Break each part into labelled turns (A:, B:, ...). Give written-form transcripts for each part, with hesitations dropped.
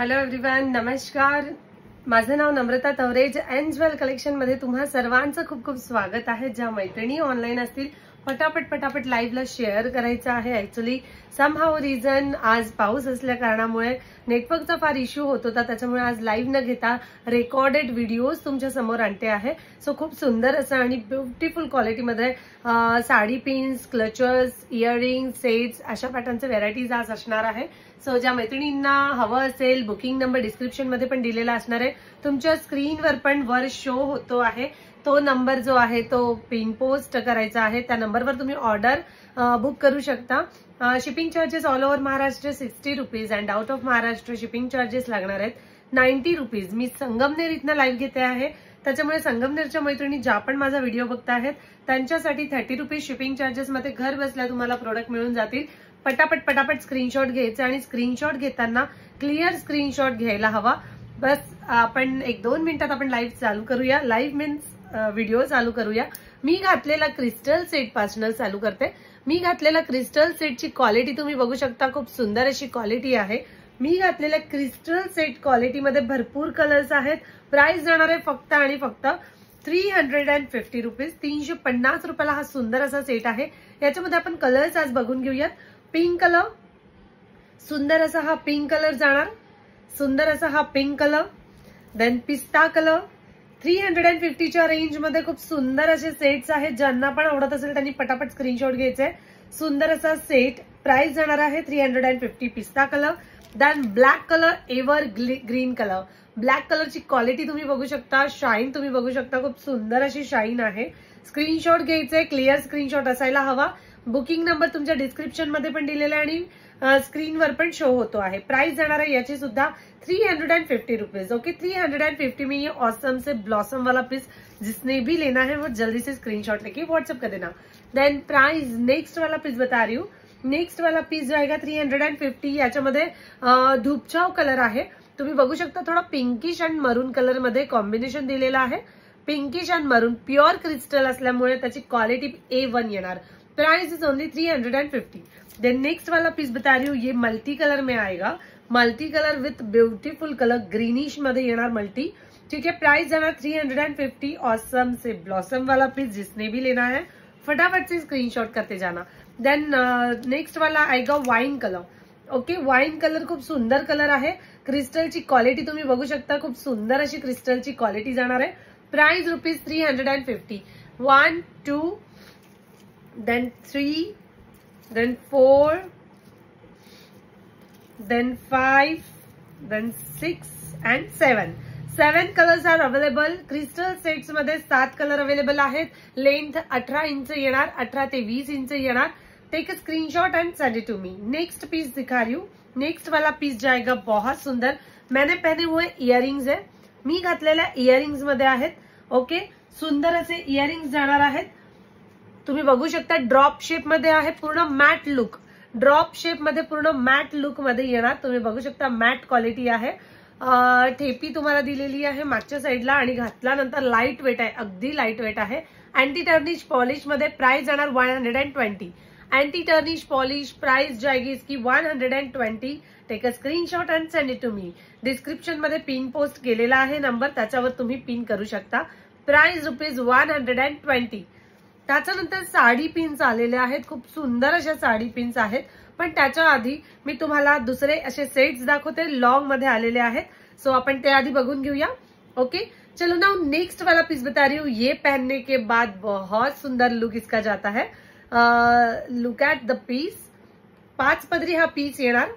A: Hello everyone, नमस्कार. माझं नाव नम्रता Tavares. Angel collection मध्ये तुम्हा सर्वांचं खूप खूप स्वागत आहे. ज्या मैत्रिणी ऑनलाईन असतील पटापट लाईव्हला शेअर करायचं आहे. ऍक्च्युली समहाव रिझन आज पाऊस असल्या कारणामुळे नेटवर्कचा फार इश्यू होत होता, त्याच्यामुळे आज लाईव्ह न घेता रेकॉर्डेड व्हिडिओज तुमच्या समोर आणते आहे. सो खूप सुंदर असं आणि ब्युटिफुल क्वालिटीमध्ये sari pins, clutchers, earring, sets अशा पॅटर्नचे व्हेरायटीज आज असणार आहे. सो ज्या मैत्रिणींना हवं असेल, बुकिंग नंबर डिस्क्रिप्शन मध्ये पण दिलेला असणार आहे. तुमच्या स्क्रीनवर पण वर शो होतो आहे. तो नंबर जो आहे तो पिन पोस्ट करायचा आहे. त्या नंबरवर तुम्ही ऑर्डर बुक करू शकता. Shipping charges all over Maharashtra 60 rupees and out of Maharashtra shipping charges लागणार आहेत 90 रुपीज. मी संगमनेर इथनं लाईव्ह घेते आहे, त्याच्यामुळे संगमनेरच्या मैत्रिणी ज्या पण माझा व्हिडिओ बघता आहेत त्यांच्यासाठी 30 रुपीज शिपिंग चार्जेस मध्ये घर बसल्या तुम्हाला प्रोडक्ट मिळून जातील. पटापट स्क्रीनशॉट घ्यायचा आणि स्क्रीनशॉट घेताना क्लिअर स्क्रीनशॉट घ्यायला हवा. बस आपण 1-2 मिनिटात आपण लाईव्ह चालू करूया. लाईव्ह मीन्स व्हिडिओ चालू करूया. मी घातलेला क्रिस्टल सेट पासून चालू करते. मी घातलेला क्रिस्टल सेटची क्वालिटी तुम्ही बघू शकता. खूप सुंदर अशी क्वालिटी आहे. मी घातलेल्या क्रिस्टल सेट क्वालिटीमध्ये भरपूर कलर्स आहेत. प्राइस जाणार आहे फक्त आणि फक्त 350 रुपीज. 350 रुपयाला हा सुंदर असा सेट आहे. याच्यामध्ये आपण कलर्स आज बघून घेऊयात. पिंक कलर, सुंदर असा हा पिंक कलर जाणार. सुंदर असा हा पिंक कलर. देन पिस्ता कलर. 350च्या रेंज मध्ये खूप सुंदर असे सेट्स आहेत. ज्यांना पण आवडत असेल त्यांनी पटापट स्क्रीनशॉट घ्यायचे. सुंदर असा सेट. प्राइस जाणार आहे 350. पिस्ता colour. Then black colour, ever green colour. Black कलरची क्वालिटी तुम्ही बघू शकता. शाईन तुम्ही बघू शकता. खूप सुंदर अशी शाईन आहे. स्क्रीनशॉट घ्यायचे. क्लिअर स्क्रीनशॉट असायला हवा. बुकिंग नंबर तुमच्या डिस्क्रिप्शन मध्ये पण दिलेला आहे आणि स्क्रीनवर पण शो होतो आहे. प्राइस जाणार आहे याची सुद्धा 350 रुपीज. ओके, 350 में ये ऑसम से ब्लॉसम वाला पीस जिसने भी लेना है वो जल्दी से स्क्रीनशॉट लेके व्हाट्सएप कर देना. देन प्राइस नेक्स्ट वाला पीस बता रही हूँ. नेक्स्ट वाला पीस जाएगा 350. याच्यामध्ये धूपछाव कलर आहे. तुम्ही बघू शकता. थोडा पिंकिश अँड मरून कलर मध्ये कॉम्बिनेशन दिलेला आहे. Pinkish and maroon pure crystal असल्यामुळे त्याची क्वालिटी A1 येणार. Price is only 350. Then next वाला पीस बता रही हूँ. ये मल्टी कलर में आएगा. Multi colour with beautiful colour greenish मध्ये येणार मल्टी. ठीक है, प्राइस जाना 350. ऑसम से ब्लॉसम वाला पीस जिसने भी लेना है फटाफट से स्क्रीनशॉट करते जाना. देन नेक्स्ट वाला आएगा wine colour. Okay, wine colour खूप सुंदर कलर आहे. क्रिस्टलची क्वालिटी तुम्ही बघू शकता. खूप सुंदर अशी क्रिस्टलची क्वालिटी जाणार आहे. Price rupees 350. 1, 2, then 3, then 4, then 5, then 6 and 7. 7 colors are available. Crystal sets मध्ये 7 कलर अवेलेबल आहेत. लेंथ 18 इंच येणार. 18 ते 20 इंच येणार. Take a screenshot and send it to me. Next piece दिखा रही हूँ. नेक्स्ट वाला पीस जाएगा बहुत सुंदर. मैंने पहने हुए इयरिंग्स है. मी घातलेल्या इयरिंग्स मध्ये आहेत. ओके, सुंदर असे इयरिंग्स जाणार आहेत. तुम्ही बघू शकता. ड्रॉप शेप मध्ये आहे. पूर्ण मॅट लुक. ड्रॉप शेप मध्ये पूर्ण मॅट लुक मध्ये येणार. तुम्ही बघू शकता. मॅट क्वालिटी आहे. ठेपी तुम्हाला दिलेली आहे मागच्या साईडला आणि घातल्यानंतर लाईट वेट आहे. अगदी लाईट वेट आहे. अँटी टर्निश पॉलिश मध्ये. प्राइस जाणार 120. अँटी टर्निश पॉलिश प्राइस जाएगी इसकी 120. Take a screenshot and send it to me. Description मध्ये पिन पोस्ट केलेला आहे नंबर, त्याच्यावर तुम्ही पिन करू शकता. Price rupees 120. त्याच्यानंतर साडी पिन्स आलेले आहेत. खूप सुंदर अशा साडी पिन्स आहेत. पण त्याच्या आधी मी तुम्हाला दुसरे असे सेट्स दाखवते. लॉन्ग मध्ये आलेले आहेत. सो आपण ते आधी बघून घेऊया. ओके, चलो नाउ नेक्स्ट वाला पीस बता रही हूँ. ये पहनने के बाद बहुत सुंदर लुक इसका जाता है. Look at the piece. 5 पदरी हा पीस येणार.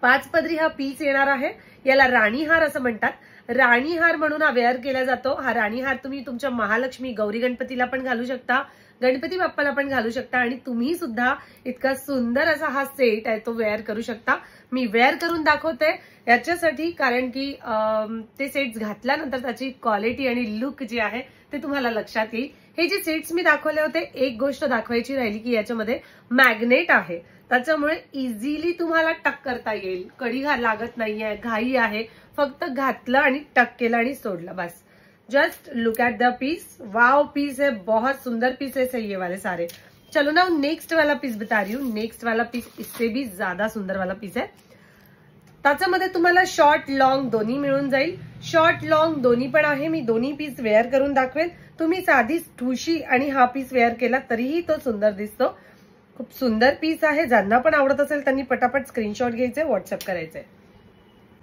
A: 5 पदरी हा पीस येणार आहे. याला राणी हार असं म्हणतात. राणी हार म्हणून हा वेअर केला जातो. हा राणी हार तुम्ही तुमच्या महालक्ष्मी, गौरी गणपतीला पण घालू शकता. गणपती बाप्पाला पण घालू शकता आणि तुम्ही सुद्धा इतका सुंदर असा हा सेट आहे तो वेअर करू शकता. मी वेअर करून दाखवते याच्यासाठी, कारण की ते सेट्स घातल्यानंतर त्याची क्वालिटी आणि लुक जी आहे ते तुम्हाला लक्षात येईल. हे जे सेट्स मी दाखवले होते, एक गोष्ट दाखवायची राहिली की याच्यामध्ये मॅग्नेट आहे. त्याच्यामुळे इझिली तुम्हाला टक करता येईल. कडी लागत नाहीये, घाई आहे. फक्त घातलं आणि टक केलं आणि सोडलं बस. Just look at the piece. Wow piece है, बहुत सुंदर पीस है ये वाले सारे. चलो ना नेक्स्ट वाला पीस बता रही हूँ. नेक्स्ट वाला पीस इससे भी ज्यादा सुंदर वाला पीस है. त्याच्यामध्ये तुम्हाला शॉर्ट लॉंग दोन्ही मिळून जाईल. शॉर्ट लॉंग दोन्ही पण आहे. मी दोन्ही पीस वेअर करून दाखवेल. तुम्ही साधी ठुशी आणि हा पीस वेअर केला तरीही तो सुंदर दिसतो. खूप सुंदर पीस आहे. ज्यांना पण आवडत असेल त्यांनी पटापट स्क्रीनशॉट घ्यायचे, व्हॉट्सअप करायचे.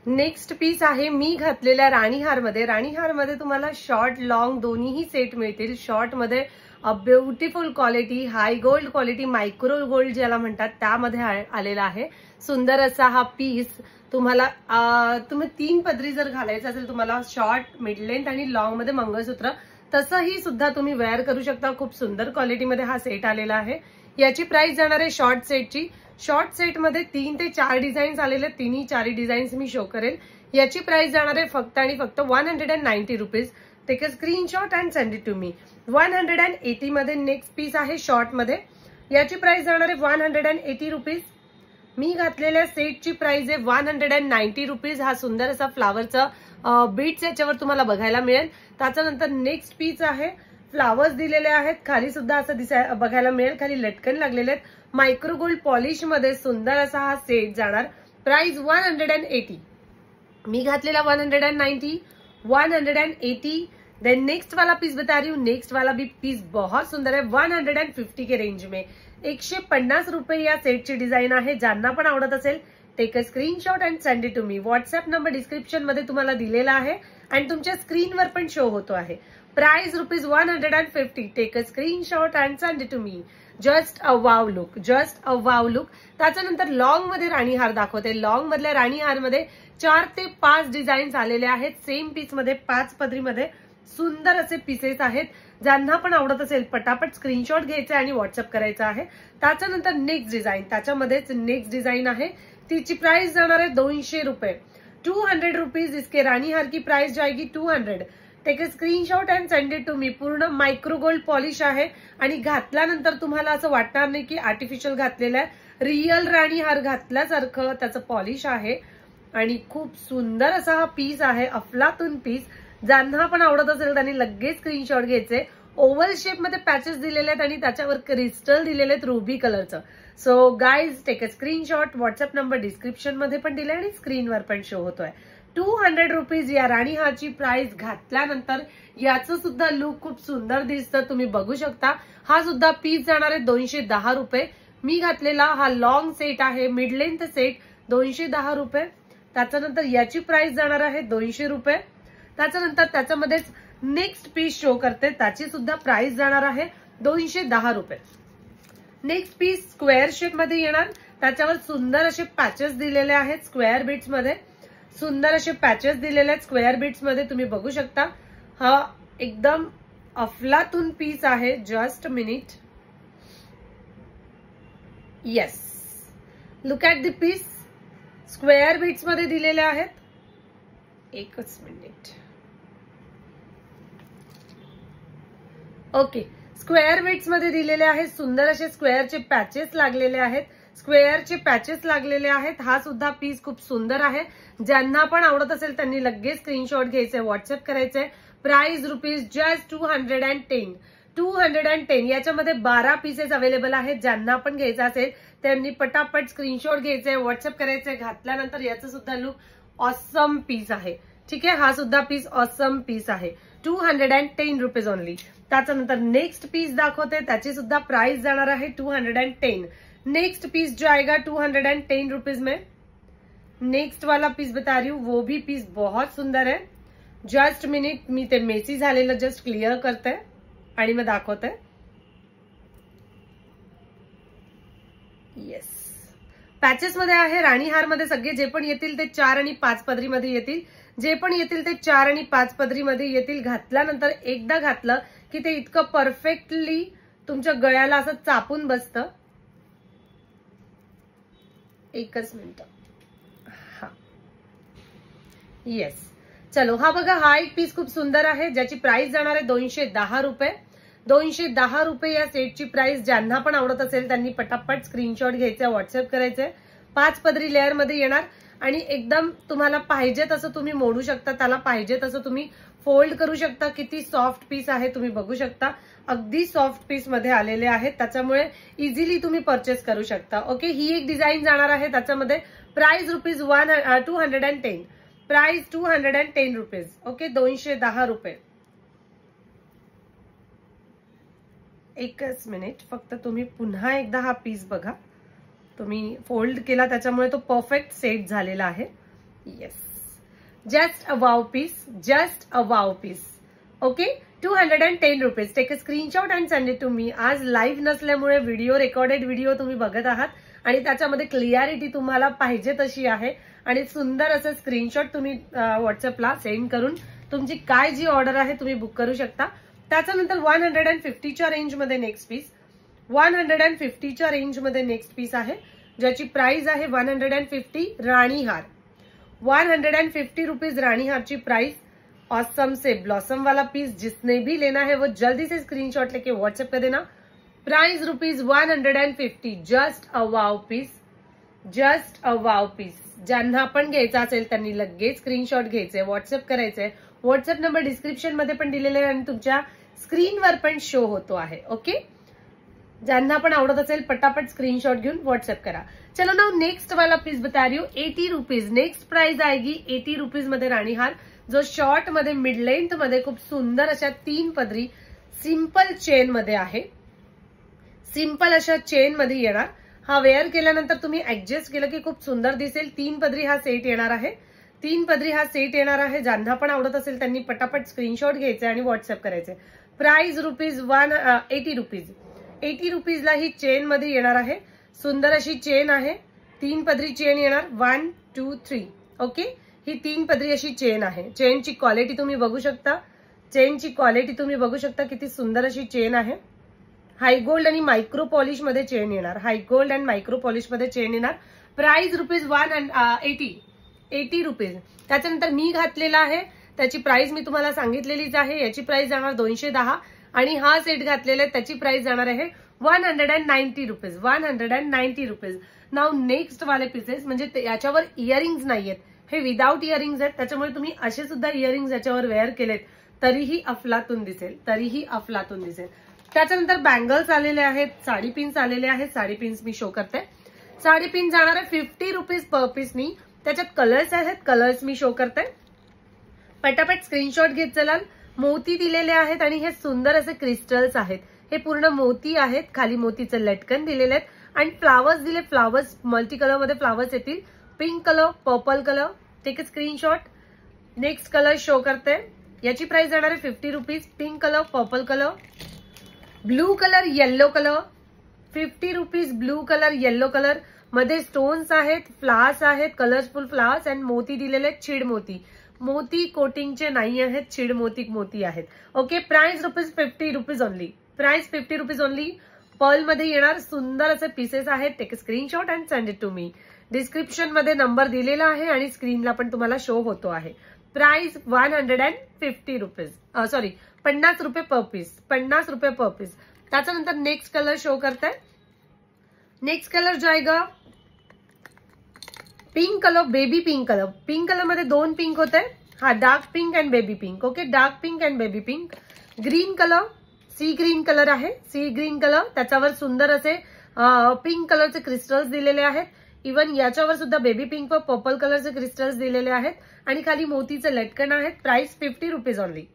A: नेक्स्ट पीस आहे मी घातलेल्या राणीहारमध्ये. राणीहारमध्ये तुम्हाला शॉर्ट लॉंग दोन्हीही सेट मिळतील. शॉर्ट मध्ये ब्युटिफुल क्वालिटी, हाय गोल्ड क्वालिटी, मायक्रो गोल्ड ज्याला म्हणतात त्यामध्ये आलेला आहे. सुंदर असा हा पीस तुम्हाला तुम्ही 3 पदरी जर घालायचं असेल तुम्हाला शॉर्ट, मिड लेंथ आणि लॉंग मध्ये मंगळसूत्र, तसंही सुद्धा तुम्ही वेअर करू शकता. खूप सुंदर क्वालिटीमध्ये हा सेट आलेला आहे. याची प्राइस जाणार आहे शॉर्ट सेटची. शॉर्ट सेटमध्ये 3 ते 4 डिझाईन्स आलेले, तिन्ही 4 डिझाईन्स मी शो करेल. याची प्राइस जाणार आहे फक्त आणि फक्त 190 rupees. Take a screenshot and send it to me. 180 मध्ये नेक्स्ट पीस आहे शॉर्ट मध्ये. याची प्राइस जाणार आहे 180 रुपीज. मी घातलेल्या सेटची प्राइस आहे 190 रुपीज. हा सुंदर असा फ्लावरचा बीट्स याच्यावर तुम्हाला बघायला मिळेल. त्याच्यानंतर नेक्स्ट पीस आहे. फ्लावर्स दिलेले आहेत, खाली सुद्धा असं बघायला मिळेल. खाली लटकन लागलेले आहेत. मायक्रो गोल्ड पॉलिश मध्ये सुंदर असा हा सेट जाणार. प्राइस 180. मी घातलेला 190, 180. देन नेक्स्ट वाला पीस बता रही हूँ. नेक्स्ट वाला भी पीस बहुत सुंदर है. 150 के रेंज में 150 रुपये या सेटची डिझाईन आहे. ज्यांना पण आवडत असेल take a screenshot and send it to me. WhatsApp number description मध्ये तुम्हाला दिलेला आहे आणि तुमच्या स्क्रीनवर पण शो होतो आहे. Price ₹150. Take a screenshot and send it to me. Just a wow look, just a wow look. त्याच्यानंतर लॉंग मध्ये राणीहार दाखवते. लॉंग मधल्या राणीहार मध्ये 4 ते 5 डिझाईन्स आलेले आहेत. सेम पीस मध्ये 5 पदरीमध्ये सुंदर असे पीसेस आहेत. ज्यांना पण आवडत असेल पटापट स्क्रीनशॉट घ्यायचा आणि व्हॉट्सअप करायचा आहे. त्याच्यानंतर नेक्स्ट डिझाईन, त्याच्यामध्येच नेक्स्ट डिझाईन आहे. तिची प्राइस जाणार आहे 200 रुपये. 200 रुपीज. इसके राणीहार की प्राइस जाएगी 200. Take a screenshot and send it to me. पूर्ण मायक्रो गोल्ड पॉलिश आहे आणि घातल्यानंतर तुम्हाला असं वाटणार नाही की आर्टिफिशियल घातलेलं आहे. रिअल राणीहार घातल्यासारखं त्याचं पॉलिश आहे आणि खूप सुंदर असा हा पीस आहे. अफलातून पीस. ज्यांना पण आवडत असेल त्यांनी लगेच स्क्रीनशॉट घ्यायचे. ओव्हल शेप मध्ये पॅचेस दिलेले आहेत आणि त्याच्यावर क्रिस्टल दिलेले आहेत रुबी कलरचं. So guys take a screenshot. WhatsApp number description मध्ये पण दिले आणि स्क्रीनवर पण शो होतोय. 200 रुपीज या राणीहारची प्राइस. घातल्यानंतर याचं सुद्धा लुक खूप सुंदर दिसतं, तुम्ही बघू शकता. हा सुद्धा पीस जाणार आहे 210 रुपये. मी घातलेला हा लॉंग सेट आहे, मिड लेंथ सेट, 210 रुपये. त्याच्यानंतर याची प्राइस जाणार आहे 200 रुपये. त्याच्यानंतर त्याच्यामध्येच नेक्स्ट पीस शो करते, त्याची सुद्धा प्राइस जाणार आहे 210 रुपये. नेक्स्ट पीस स्क्वेअर शेप मध्ये येणार. त्याच्यावर सुंदर असे पॅचेस दिलेले आहेत. स्क्वेअर बीट्स मध्ये सुंदर असे पॅचेस दिलेले आहेत. स्क्वेअर बीट्स मध्ये तुम्ही बघू शकता. हा एकदम अफलातून पीस आहे. Just minute. Yes, look at the piece. Square beads मध्ये दिलेले आहेत. एकच मिनिट. ओके, स्क्वेअर बीट्स मध्ये दिलेले आहेत. सुंदर असे स्क्वेअरचे पॅचेस लागलेले आहेत. स्क्वेअरचे पॅचेस लागलेले आहेत. हा सुद्धा पीस खूप सुंदर आहे. ज्यांना पण आवडत असेल त्यांनी लगेच स्क्रीनशॉट घ्यायचे, व्हॉट्सअप करायचे. Price rupees just 210. 210. याच्यामध्ये 12 पीसेस अवेलेबल आहेत. ज्यांना पण घ्यायचं असेल त्यांनी पटापट स्क्रीनशॉट घ्यायचे, व्हॉट्सअप करायचे. घातल्यानंतर याचं सुद्धा लुक ऑसम पीस आहे. ठीक आहे, हा सुद्धा पीस ऑसम पीस आहे. 210 रुपीज ओनली. त्याच्यानंतर नेक्स्ट पीस दाखवते, त्याची सुद्धा प्राइस जाणार आहे 210. नेक्स्ट पीस जो आएगा 210 रुपीज में. नेक्स्ट वाला पीस बता रही हूँ, वो भी पीस बहुत सुंदर है. जस्ट मिनिट, मी ते मेसी झालेलं जस्ट क्लिअर करते आणि मग दाखवते. येस, पॅचेस मध्ये आहे. राणीहार मध्ये सगळे जे पण येतील ते 4 आणि 5 पदरी मध्ये येतील. जे पण येतील ते 4 आणि 5 पदरी मध्ये येतील. घातल्यानंतर एकदा घातलं की ते इतकं परफेक्टली तुमच्या गळ्याला असं चापून बसतं. एकच मिनिट. हा, येस, चलो. हा बघा, हा एक पीस खूप सुंदर आहे ज्याची प्राइस जाणार आहे 210 रुपये. 210 रुपये या सेटची प्राइस. ज्यांना पण आवडत असेल त्यांनी पटापट स्क्रीनशॉट घ्यायचे, व्हॉट्सअप करायचे. 5 पदरी लेअर मध्ये येणार आणि एकदम तुम्हाला पाहिजे तसं तुम्ही मोडू शकता, त्याला पाहिजे तसं तुम्ही फोल्ड करू शकता. किती सॉफ्ट पीस आहे तुम्ही बघू शकता. अगदी सॉफ्ट पीस मध्ये आलेले आहेत, त्याच्यामुळे इझिली तुम्ही परचेस करू शकता. ओके, ही एक डिझाईन जाणार आहे. त्याच्यामध्ये price rupees 210, price 210 rupees. Okay, 210 रुपये. एकच मिनिट, फक्त तुम्ही पुन्हा एकदा हा पीस बघा. तुम्ही फोल्ड केला त्याच्यामुळे तो परफेक्ट सेट झालेला आहे. Yes, just a wow piece, just a wow piece. Okay, 210 rupees. Take a screenshot and send it to me. आज लाईव्ह नसल्यामुळे व्हिडिओ, रेकॉर्डेड व्हिडिओ तुम्ही बघत आहात आणि त्याच्यामध्ये क्लिअरिटी तुम्हाला पाहिजे तशी आहे आणि सुंदर असं स्क्रीनशॉट तुम्ही व्हॉट्सअपला सेंड करून तुमची काय जी ऑर्डर आहे तुम्ही बुक करू शकता. त्याच्यानंतर 150च्या रेंजमध्ये नेक्स्ट पीस, 150च्या रेंजमध्ये नेक्स्ट पीस आहे ज्याची प्राइस आहे 150 रानी हार. 150 रुपीज रानी हार की प्राइस. ऑसम से ब्लॉसम वाला पीस जिसने भी लेना है वो जल्दी से स्क्रीनशॉट लेके व्हाट्सएप कर देना. Price rupees 150. Just a wow piece, just a wow piece. ज्यांना पण घ्यायचा असेल त्यांनी लगेच स्क्रीनशॉट घ्यायचे, व्हॉट्सअप करायचंय. व्हॉट्सअप नंबर डिस्क्रिप्शन मध्ये पण दिलेले आहे आणि तुमच्या स्क्रीनवर पण शो होतो आहे. ओके, ज्यांना पण आवडत असेल पटापट स्क्रीनशॉट घेऊन व्हाट्सएप करा. चलो नाउ नेक्स्ट वाला पीस बता रही हूँ. 80 रुपीज. नेक्स्ट प्राइस आएगी 80 रुपीज मध्ये राणी हार, जो शॉर्ट मध्ये मिड लेंथ मध्ये खूप सुंदर अशा 3 पदरी सिंपल चेन मध्ये आहे. सिंपल अशा चेन मध्ये येणार. हा वेअर केल्यानंतर तुम्ही ऍडजस्ट केलं की खूप सुंदर दिसेल. 3 पदरी हा सेट येणार आहे. 3 पदरी हा सेट येणार आहे. ज्यांना पण आवडत असेल त्यांनी पटापट स्क्रीनशॉट घ्यायचे आणि व्हॉट्सअप करायचे. Price rupees 80 rupees. 80 रुपीजला ही चेन मध्ये येणार आहे. सुंदर अशी चेन आहे. 3 पदरी चेन येणार. 1 2 3. ओके, ही 3 पदरी अशी चेन आहे. चेनची क्वालिटी तुम्ही बघू शकता. चेनची क्वालिटी तुम्ही बघू शकता किती सुंदर अशी चेन आहे. हाय गोल्ड आणि मायक्रो पॉलिश मध्ये चेन येणार. हाय गोल्ड अँड मायक्रो पॉलिश मध्ये चेन येणार. Price rupees 80 rupees. त्याच्यानंतर मी घातलेला आहे त्याची प्राइस मी तुम्हाला सांगितलेलीच आहे. याची प्राइस जाणार 210 आणि हा सेट घातलेला आहे त्याची प्राइस जाणार आहे 190 रुपीज. 190 रुपीज. नाउ नेक्स्ट वाले पीसेस म्हणजे याच्यावर इयरिंग्स नाहीयेत, हे विदाउट इयरिंग्स आहेत. त्याच्यामुळे तुम्ही असे सुद्धा इयरिंग्स याच्यावर वेअर केलेत तरीही अफलातून दिसेल, तरीही अफलातून दिसेल. त्याच्यानंतर बँगल्स आलेले आहेत, साडी पिन्स आलेले आहेत. साडी पिन्स मी शो करते. साडी पिन जाणार आहे 50 रुपीज पर पीसनी. त्याच्यात कलर्स आहेत, कलर्स मी शो करते. पटापट स्क्रीनशॉट घेत चलाल. मोती दिलेले आहेत आणि हे सुंदर असे क्रिस्टल्स आहेत. हे पूर्ण मोती आहेत. खाली मोतीचं लटकन दिलेले आहेत आणि फ्लावर्स दिले. फ्लावर्स मल्टी कलर मध्ये फ्लावर्स येतील. Pink colour, purple colour. Take a screenshot. Next colour show करते. याची प्राइस जाणार आहे 50 rupees. Pink colour, purple colour, blue colour, yellow colour. 50 rupees. Blue colour, yellow colour मध्ये स्टोन्स आहेत, flowers आहेत, colourful flowers and मोती दिलेले आहेत. छिड मोती. मोती कोटिंगचे नाही आहेत, छिड मोती आहेत. Okay, price rupees 50 rupees only. Price 50 rupees only. Pearl मध्ये येणार सुंदर असे पीसेस आहेत. Take a screenshot and send it to me. Description मध्ये नंबर दिलेला आहे आणि स्क्रीनला पण तुम्हाला शो होतो आहे. Price 150 rupees. सॉरी 50 रुपये पर पीस. 50 रुपये पर पीस. त्याच्यानंतर नेक्स्ट कलर शो करताय. नेक्स्ट कलर जाएगा pink colour, baby pink colour. Pink colour मध्ये 2 पिंक होते. हा dark pink and baby pink. Okay, dark pink and baby pink. Green colour, sea green colour आहे. Sea green colour. त्याच्यावर सुंदर असे pink कलरचे क्रिस्टल्स दिलेले आहेत. इवन याच्यावर सुद्धा बेबी पिंक व पर्पल कलरचे क्रिस्टल्स दिलेले आहेत आणि खाली मोतीचे लटकन आहेत. Price 50 rupees only.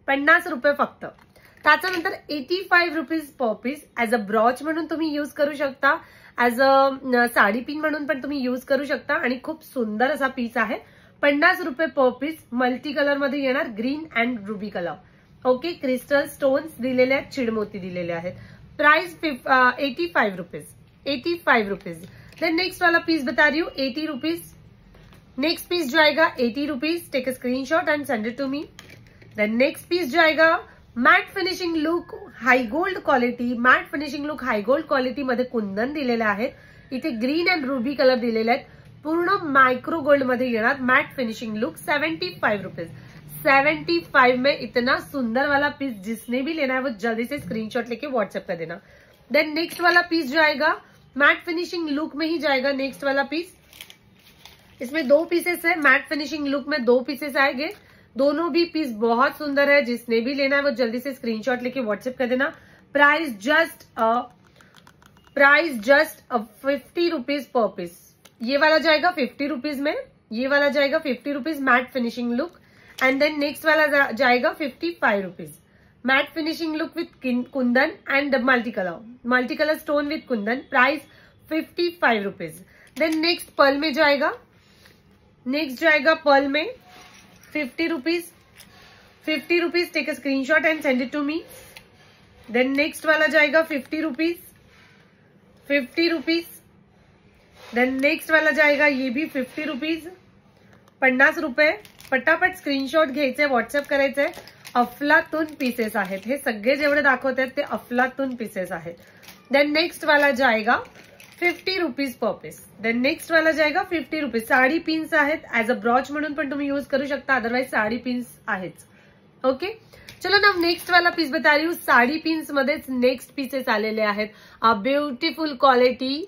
A: 50 रुपये फक्त. त्याच्यानंतर 85 rupees per piece. As a brooch म्हणून तुम्ही युज करू शकता. ऍज अ साडी पिन म्हणून पण तुम्ही युज करू शकता आणि खूप सुंदर असा पीस आहे. 50 रुपये पर पीस. मल्टी कलर मध्ये येणार. Green and ruby colour. Okay, crystal stones दिलेले आहेत, चिडमोती दिलेले आहेत. Price 85 rupees. 85 rupees. Then next वाला पीस बता रही हूँ 80 रुपीज. नेक्स्ट पीस जो आएगा 80 rupees. Take a screenshot and send it to me. Then next piece जो आएगा matte finishing look high gold quality. Matte finishing look high gold quality मध्ये कुंदन दिलेले आहेत. इथे ग्रीन अँड रुबी कलर दिलेले आहेत. पूर्ण मायक्रो गोल्ड मध्ये येणार. Mat finishing look 75 rupees. 75 में इतना सुंदर वाला पीस जिसने भी लेना है वो जल्दी से स्क्रीनशॉट लेके व्हाट्सएप कर देना. देन नेक्स्ट वाला पीस जो आएगा मैट फिनिशिंग लुक में ही जाएगा. नेक्स्ट वाला पीस, इसमें 2 पीसेस है. मैट फिनिशिंग लुक में 2 पीसेस आएंगे. दोनों भी पीस बहुत सुंदर है. जिसने भी लेना है वो जल्दी से स्क्रीनशॉट लेके व्हाट्सएप कर देना. Price just 50 rupees per piece. ये वाला जाएगा 50 रुपीज में, ये वाला जाएगा 50 rupees matte finishing look. And then next वाला जाएगा 55 rupees matte finishing look with kundan and multi colour stone with kundan, price 55 rupees. Then next pearl में जाएगा, नेक्स्ट जाएगा पर्ल में 50 rupees, 50 rupees, take a screenshot and send it to me. Then next वाला जाएगा 50 rupees, 50 rupees. Then next वाला जाएगा ये भी 50 रुपीज, 50 रुपये। पटापट स्क्रीनशॉट घ्यायचे, व्हॉट्सअप करायचंय। अफलातून पीसेस आहेत, हे सगळे जेवढे दाखवत आहेत ते अफलातून पीसेस आहेत। देन नेक्स्ट वाला जाएगा 50 rupees per piece. Then next वाला जाएगा 50 रुपीज। साडी पिन्स आहेत, ऍज अ ब्रॉच म्हणून पण तुम्ही यूज करू शकता, अदरवाइज साडी पिन्स आहेच। ओके, चलो ना नेक्स्ट वाला पीस बता रही हूँ। साडी पिन्स मध्येच नेक्स्ट पीसेस आलेले आहेत। ब्युटिफुल क्वालिटी,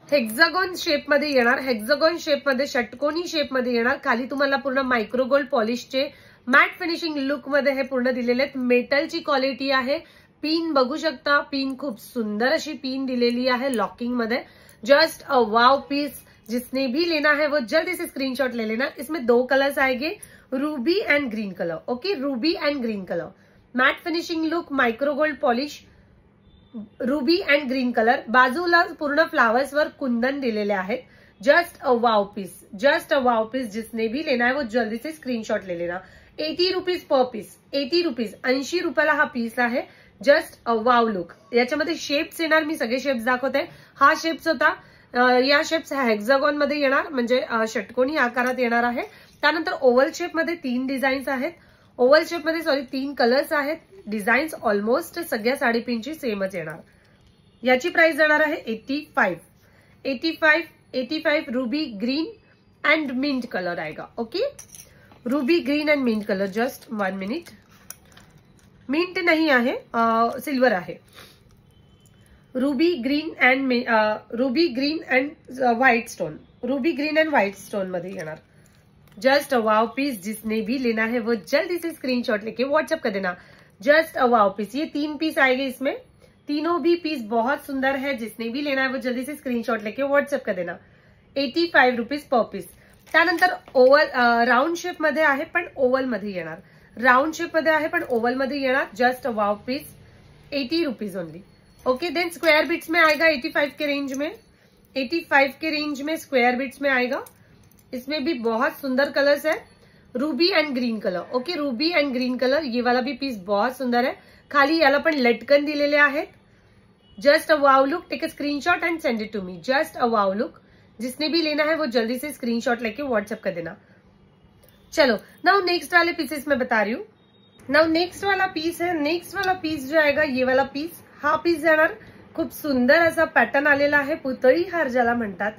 A: हेक्सागॉन शेप मध्ये येणार, हेक्सागॉन शेप मध्ये, षटकोनी शेप मध्ये येणार। खाली तुम्हाला पूर्ण मायक्रो गोल्ड पॉलिशचे मॅट फिनिशिंग लुक मध्ये हे पूर्ण दिलेले आहेत। मेटलची क्वालिटी आहे। पिन बघू शकता, पिन खूप सुंदर अशी पिन दिलेली आहे लॉकिंग मध्ये। जस्ट अ वाव पीस, जिसने भी लेना है वो जल्दी से स्क्रीनशॉट ले लेना। इसमें 2 कलर्स आएंगे, ruby and green colour. Okay, ruby and green colour, matte finishing look, micro gold polish, ruby and green colour. बाजूला पूर्ण फ्लावर्स वर कुंदन दिलेले आहेत। Just a wow piece, just a wow piece, जिसने भी लेना है वो जल्दी से स्क्रीनशॉट ले लेना। 80 रुपीज पर पीस, 80 रुपीज, 80 रुपयाला हा पीस आहे। Just a wow look. याच्यामध्ये शेप्स येणार, मी सगळे शेप्स दाखवते। हा शेप्स होता, या शेप्स हेक्सागॉन मध्ये येणार, म्हणजे षटकोनी आकारात येणार आहे। त्यानंतर ओव्हल शेप मध्ये 3 डिझाईन्स आहेत, ओव्हल शेप मध्ये 3 कलर्स आहेत। डिझाईन्स ऑलमोस्ट सगळ्या साडी पिनची सेमच येणार। याची प्राइस जाणार आहे 85, 85, 85। Ruby green and mint colour आएगा। Okay, ruby green and mint colour. Just 1 minute, mint नहीं आहे, सिल्वर आहे। Ruby green and white stone, ruby green and white stone मध्ये येणार। जस्ट अ वाव पीस, जिसने भी लेना है वो जल्दी से स्क्रीनशॉट लेके व्हाट्सएप कर देना। जस्ट अ वाव पीस, ये 3 पीस आएंगे इसमें, तीनों भी पीस बहुत सुंदर है। जिसने भी लेना है वो जल्दी से स्क्रीनशॉट लेके व्हाट्सएप कर देना। 85 रुपीज पर पीस। त्यानंतर ओव्हल, राउंड शेप मध्ये आहे पण ओव्हल मध्ये येणार, राउंड शेप मध्ये आहे पण ओव्हल मध्ये येणार। Just a wow piece, 80 rupees only. Okay, then square bits में आएगा 85 के रेंज में, 85 के रेंज में स्क्वायर बिट्स में आएगा। इसमें भी बहुत सुंदर कलर्स है, ruby and green colour. Okay, ruby and green colour, ये वाला भी पीस बहुत सुंदर है। खाली याला पण लटकन दिलेले आहेत। Just a wow look, take a screenshot and send it to me. Just a wow look, जिसने भी लेना है वो जल्दी से स्क्रीनशॉट लेके व्हाट्सएप कर देना। चलो नाउ नेक्स्ट वाले पीसेस में बता रही हूँ। नाउ नेक्स्ट वाला पीस है, नेक्स्ट वाला पीस जो आएगा ये वाला पीस, हा पीस जाणार। खूप सुंदर असा पॅटर्न आलेला आहे, पुतळी हार ज्याला म्हणतात,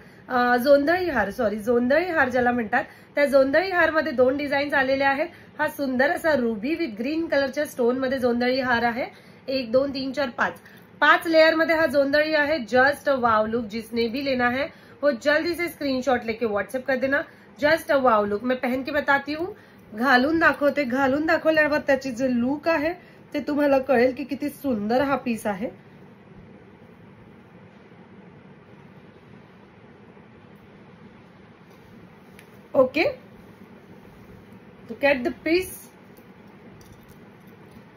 A: जोंधळी हार, सॉरी जोंधळी हार ज्याला म्हणतात, त्या जोंधळी हार मध्ये 2 डिझाईन्स आलेले आहेत। हा सुंदर असा रूबी विथ ग्रीन कलरच्या स्टोन मध्ये जोंधळी हार आहे। 1 2 3 4 5 लेयर मध्ये हा जोंधळी आहे। जस्ट अ वाव लुक, जिसने भी लेना है वो जल्दी से स्क्रीनशॉट लेके व्हाट्सएप कर देना। जस्ट अ वाव लुक, मैं पहन के बताती हूँ, घालून दाखवते, घालून दाखवल्यावर त्याची जे लुक आहे ते तुम्हाला कळेल की किती सुंदर हा पीस आहे। Okay, look at the piece.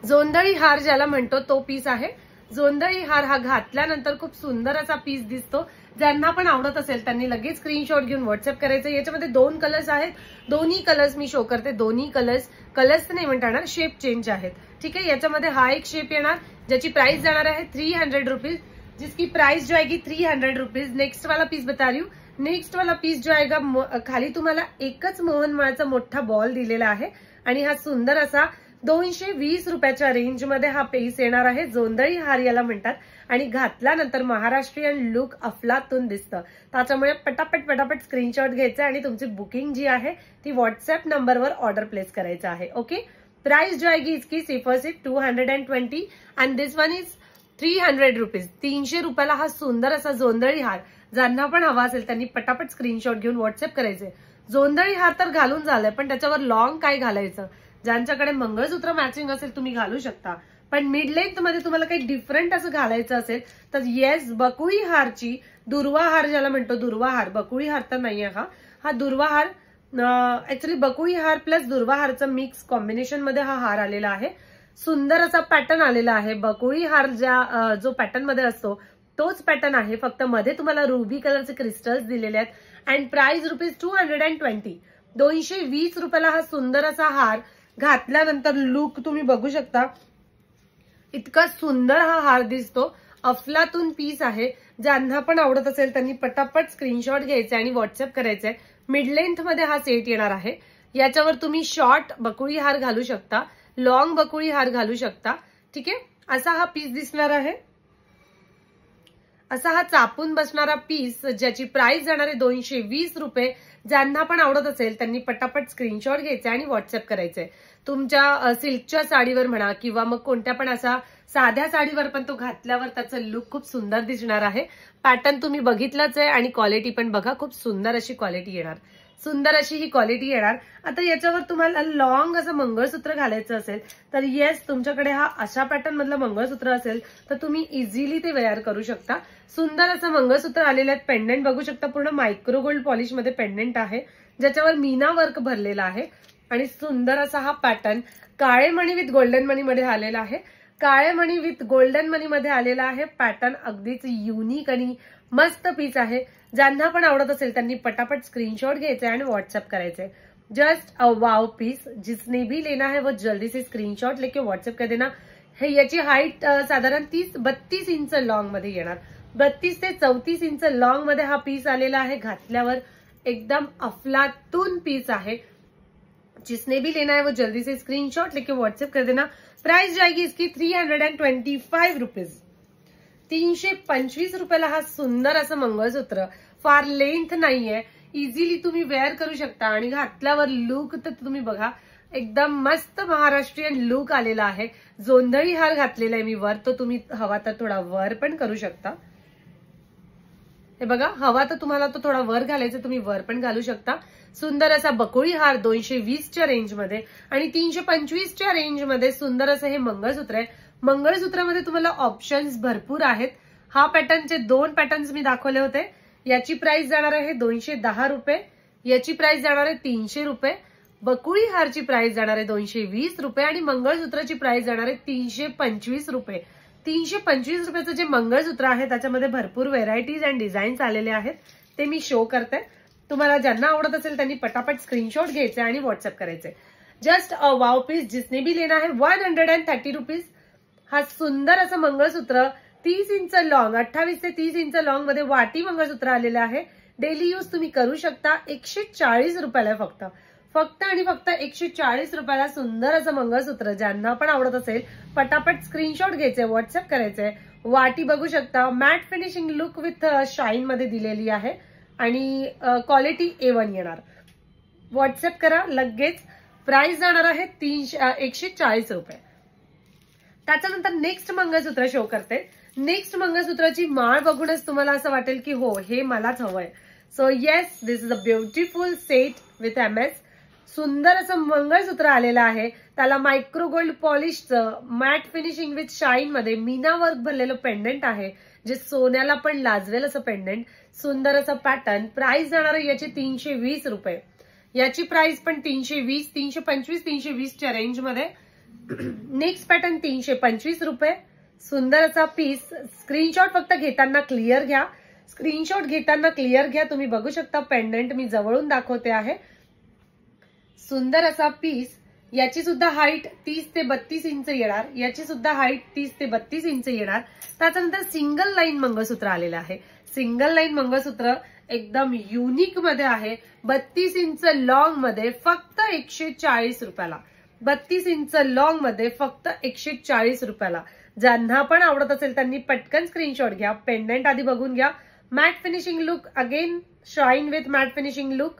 A: जोंधळी हार ज्याला म्हणतो तो पीस आहे। जोंधळी हार हा घातल्यानंतर खूप सुंदर असा पीस दिसतो। ज्यांना पण आवडत असेल त्यांनी लगेच स्क्रीनशॉट घेऊन व्हॉट्सअप करायचं। याच्यामध्ये 2 कलर्स आहेत, दोन्ही कलर्स मी शो करते। दोन्ही कलर्स नाही म्हणता येणार, शेप चेंज आहेत। ठीक है, याच्यामध्ये हा एक शेप येणार ज्याची प्राइस जाणार आहे 300 रुपीज, जिसकी प्राइस जो आएगी 300 रुपीज। नेक्स्ट वाला पीस बता रही हूँ, नेक्स्ट वाला पीस जो आएगा, खाली तुम्हाला एकच मोहनमाळाचा मोठा बॉल दिलेला आहे आणि हा सुंदर असा 220 रुपयाच्या रेंज मध्ये हा पीस येणार आहे। जोंधळी हार याला म्हणतात आणि घातल्यानंतर महाराष्ट्रीयन लुक अफलातून दिसतं। त्याच्यामुळे पटापट स्क्रीनशॉट घ्यायचा आणि तुमची बुकिंग जी आहे ती व्हॉट्सअप नंबरवर ऑर्डर प्लेस करायचं आहे। ओके, प्राइस जो आएगी इसकी सिर्फ 220 end this one is 300 rupees. 300 रुपयाला हा सुंदर असा जोंधळी हार ज्यांना पण हवा असेल त्यांनी पटापट स्क्रीनशॉट घेऊन व्हॉट्सअप करायचे। जोंधळी हार तर घालून झालाय, पण त्याच्यावर लॉंग काय घालायचं, ज्यांच्याकडे मंगळसूत्र मॅचिंग असेल तुम्ही घालू शकता, पण मिड लेंथ मध्ये तुम्हाला काही डिफरंट असं घालायचं असेल तर येस, बकुळी हारची दुर्वा हार ज्याला म्हणतो, दुर्वा हार, बकुळी हार तर नाहीये हा दुर्वा हार, ऍक्च्युली बकुळी हार प्लस दुर्वा हारचं मिक्स कॉम्बिनेशन मध्ये हा हार आलेला आहे. सुंदर असा पॅटर्न आलेला आहे. बकुळी हार जो पॅटर्न मध्ये असतो तोच पॅटर्न आहे, फक्त मध्ये तुम्हाला रुबी कलरचे क्रिस्टल्स दिलेले आहेत. And price ₹220. 220 रुपयाला हा सुंदर असा हार घातल्यानंतर लुक तुम्ही बघू शकता. इतका सुंदर हा हार दिसतो. अफलातून पीस आहे. ज्यांना पण आवडत असेल त्यांनी पटापट स्क्रीनशॉट घ्यायचे आणि व्हॉट्सअप करायचे. मिड लेंथ मध्ये हा सेट येणार आहे. याच्यावर तुम्ही शॉर्ट बकुळी हार घालू शकता, लॉंग बकुळी हार घालू शकता. ठीक आहे, असा हा पीस दिसणार आहे. असा हा चापून बसणारा पीस ज्याची प्राइस जाणार आहे ₹220. ज्यांना पण आवडत असेल त्यांनी पटापट स्क्रीनशॉट घ्यायचे आणि व्हॉट्सअप करायचे. तुमच्या सिल्कच्या साडीवर म्हणा किंवा मग कोणत्या पण असा साध्या साडीवर पण तो घातल्यावर त्याचं लुक खूप सुंदर दिसणार आहे. पॅटर्न तुम्ही बघितलाच आहे आणि क्वालिटी पण बघा, खूप सुंदर अशी क्वालिटी येणार, सुंदर अशी ही क्वालिटी येणार. आता याच्यावर तुम्हाला लॉंग असं मंगळसूत्र घालायचं असेल तर येस, तुमच्याकडे हा अशा पॅटर्न मधलं मंगळसूत्र असेल तर तुम्ही इझिली ते वेअर करू शकता. सुंदर असं मंगळसूत्र आलेलं आहे. पेंडेंट बघू शकता, पूर्ण मायक्रो गोल्ड पॉलिश मध्ये पेंडेंट आहे ज्याच्यावर मीना वर्क भरलेला आहे. आणि सुंदर असा हा पॅटर्न काळे मणी विथ गोल्डन मनी मध्ये आलेला आहे. काळे मणी विथ गोल्डन मनी मध्ये आलेला आहे. पॅटर्न अगदीच युनिक आणि मस्त पीस आहे. ज्यांना पण आवडत असेल त्यांनी पटापट स्क्रीनशॉट घ्यायचे आणि व्हाट्सएप करायचे. जस्ट अ वाव पीस, जिसने भी लेना है वो जल्दी से स्क्रीनशॉट लेके व्हाट्सएप कर देना. हे याची हाईट साधारण 32 इंच लॉंग मध्ये येणार. 32 ते 34 इंच लॉंग मध्ये हा पीस आलेला आहे. घातल्यावर एकदम अफलातून पीस आहे. जिसने भी लेना है वो जल्दी से स्क्रीनशॉट लेके व्हाट्सएप कर देना. प्राइस जाएगी इसकी ₹325. 325 रुपयाला हा सुंदर असं मंगळसूत्र. फार लेंथ नाहीये, इझिली तुम्ही वेअर करू शकता आणि घातल्यावर लुक तर तुम्ही बघा, एकदम मस्त महाराष्ट्रीयन लुक आलेला आहे. जोंधळी हार घातलेला आहे मी वर, तो तुम्ही हवा तर थोडा वर पण करू शकता. हे बघा, हवा तर तुम्हाला तो थोडा वर घालायचा, तुम्ही वर पण घालू शकता. सुंदर असा बकुळी हार 220च्या रेंजमध्ये आणि 325च्या रेंजमध्ये सुंदर असं हे मंगळसूत्र आहे. मंगळसूत्रामध्ये तुम्हाला ऑप्शन्स भरपूर आहेत. हा पॅटर्नचे 2 पॅटर्न्स मी दाखवले होते. याची प्राइस जाणार आहे ₹210. याची प्राइस जाणार आहे ₹300. बकुळी हारची प्राइस जाणार आहे ₹220 आणि मंगळसूत्राची प्राइस जाणार आहे ₹325. 325 रुपयाचं जे मंगळसूत्र आहे त्याच्यामध्ये भरपूर व्हेरायटीज अँड डिझाईन्स आलेले आहेत. ते मी शो करते. तुम्हाला ज्यांना आवडत असेल त्यांनी पटापट स्क्रीनशॉट घ्यायचे आणि व्हॉट्सअप करायचे. जस्ट अ वाव पीस, जिसने भी लेना है ₹130. हा सुंदर असं मंगळसूत्र 30 इंच लॉंग, 28 ते 30 इंच लॉंग मध्ये वाटी मंगळसूत्र आलेलं आहे. डेली यूज तुम्ही करू शकता. ₹140 रुपयाला फक्त आणि फक्त 140 रुपयाला सुंदर असं मंगळसूत्र. ज्यांना पण आवडत असेल पटापट स्क्रीनशॉट घ्यायचे, व्हॉट्सअप करायचे. वाटी बघू शकता, matte finishing look with shine मध्ये दिलेली आहे आणि क्वालिटी A1 येणार. व्हॉट्सअप करा लगेच. प्राइस जाणार आहे ₹140. त्याच्यानंतर नेक्स्ट मंगळसूत्र शो करते. नेक्स्ट मंगळसूत्राची माळ बघूनच तुम्हाला असं वाटेल की हो, हे मलाच हवंय. So yes, this is a beautiful set with MS. सुंदर असं मंगळसूत्र आलेलं आहे. त्याला मायक्रो गोल्ड पॉलिशचं मॅट फिनिशिंग विथ शाईन मध्ये मीना वर्क भरलेलं पेंडेंट आहे, जे सोन्याला पण लाजवेल असं पेंडेंट. सुंदर असं पॅटर्न. प्राइस जाणार आहे याची ₹320. याची प्राइस पण 320, 325, 320च्या रेंजमध्ये. Next pattern ₹325. सुंदर असा पीस. स्क्रीनशॉट फक्त घेताना क्लिअर घ्या. स्क्रीनशॉट घेताना क्लिअर घ्या. तुम्ही बघू शकता पेंडेंट मी जवळून दाखवते आहे. सुंदर असा पीस. याची सुद्धा हाईट 30 ते 32 इंच येणार. याची सुद्धा हाईट 30 ते 32 इंच येणार. त्याच्यानंतर सिंगल लाईन मंगळसूत्र आलेलं आहे. सिंगल लाईन मंगळसूत्र एकदम युनिक मध्ये आहे. 32 इंच लॉंग मध्ये फक्त 140 रुपयाला. 32 इंच लॉंग मध्ये फक्त 140 रुपयाला. ज्यांना पण आवडत असेल त्यांनी पटकन स्क्रीनशॉट घ्या. पेंडेंट आधी बघून घ्या. Matte finishing look, again shine with matte finishing look.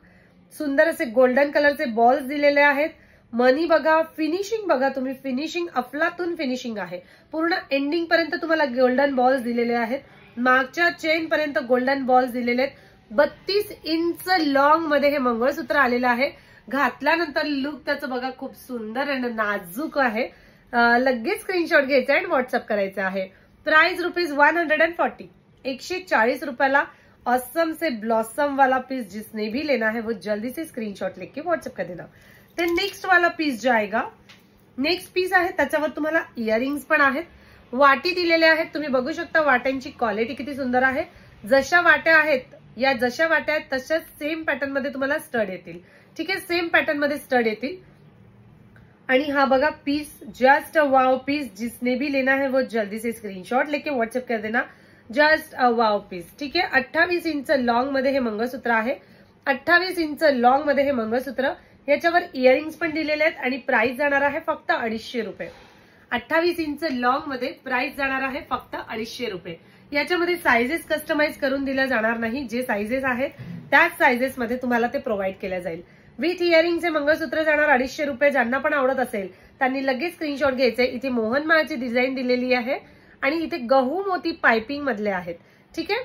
A: सुंदर असे गोल्डन कलरचे बॉल्स दिलेले आहेत. मनी बघा, फिनिशिंग बघा तुम्ही. फिनिशिंग अफलातून फिनिशिंग आहे. पूर्ण एंडिंग पर्यंत तुम्हाला गोल्डन बॉल्स दिलेले आहेत. मागच्या चेन पर्यंत गोल्डन बॉल्स दिलेले आहेत. 32 इंच लॉंग मध्ये हे मंगळसूत्र आलेलं आहे. घातल्यानंतर लुक त्याचं बघा, खूप सुंदर आणि नाजूक आहे. लगेच स्क्रीनशॉट घ्यायचा आणि व्हॉट्सअप करायचा आहे। प्राइस ₹140, 140 रुपयाला ऑसम से ब्लॉसम वाला पीस जिसने भी लेना है वो जल्दी से स्क्रीनशॉट लेके व्हाट्सएप कर देना। तर नेक्स्ट वाला पीस जाएगा, नेक्स्ट पीस आहे त्याच्यावर तुम्हाला इयरिंग्स पण आहेत, वाटी दिलेले आहेत, तुम्ही बघू शकता वाट्यांची क्वालिटी किती सुंदर आहे। जशा वाट्या आहेत या जशा वाट्या आहेत तशाच सेम पॅटर्न मध्ये तुम्हाला स्टड येतील, ठीक आहे, सेम पॅटर्न मध्ये स्टड येतील। आणि हा बघा piece, just a wow piece, जिसने भी लेना है वो जल्दी से स्क्रीनशॉट लेके व्हाट्सएप कर देना, जस्ट अ वाव पीस, ठीक आहे। 28 इंच लॉन्ग मध्ये हे मंगळसूत्र आहे, 28 इंच लॉन्ग मध्ये हे मंगळसूत्र, याच्यावर इयरिंग्स पण दिलेले आहेत आणि प्राइस जाणार आहे फक्त 250 रुपये। 28 इंच लॉन्ग मध्ये प्राइस जाणार आहे फक्त 250 रुपये। याच्यामध्ये साइजेस कस्टमाइज करून दिल्या जाणार नाही, जे साइजेस आहेत त्याच साइजेस मध्ये तुम्हाला ते प्रोव्हाइड केल्या जाईल। विथ इयरिंगचे मंगळसूत्र जाणार 250 रुपये। ज्यांना पण आवडत असेल त्यांनी लगेच स्क्रीनशॉट घ्यायचे। इथे मोहनमाळाची डिझाईन दिलेली आहे आणि इथे गहू मोती पायपिंग मधले आहेत, ठीक आहे।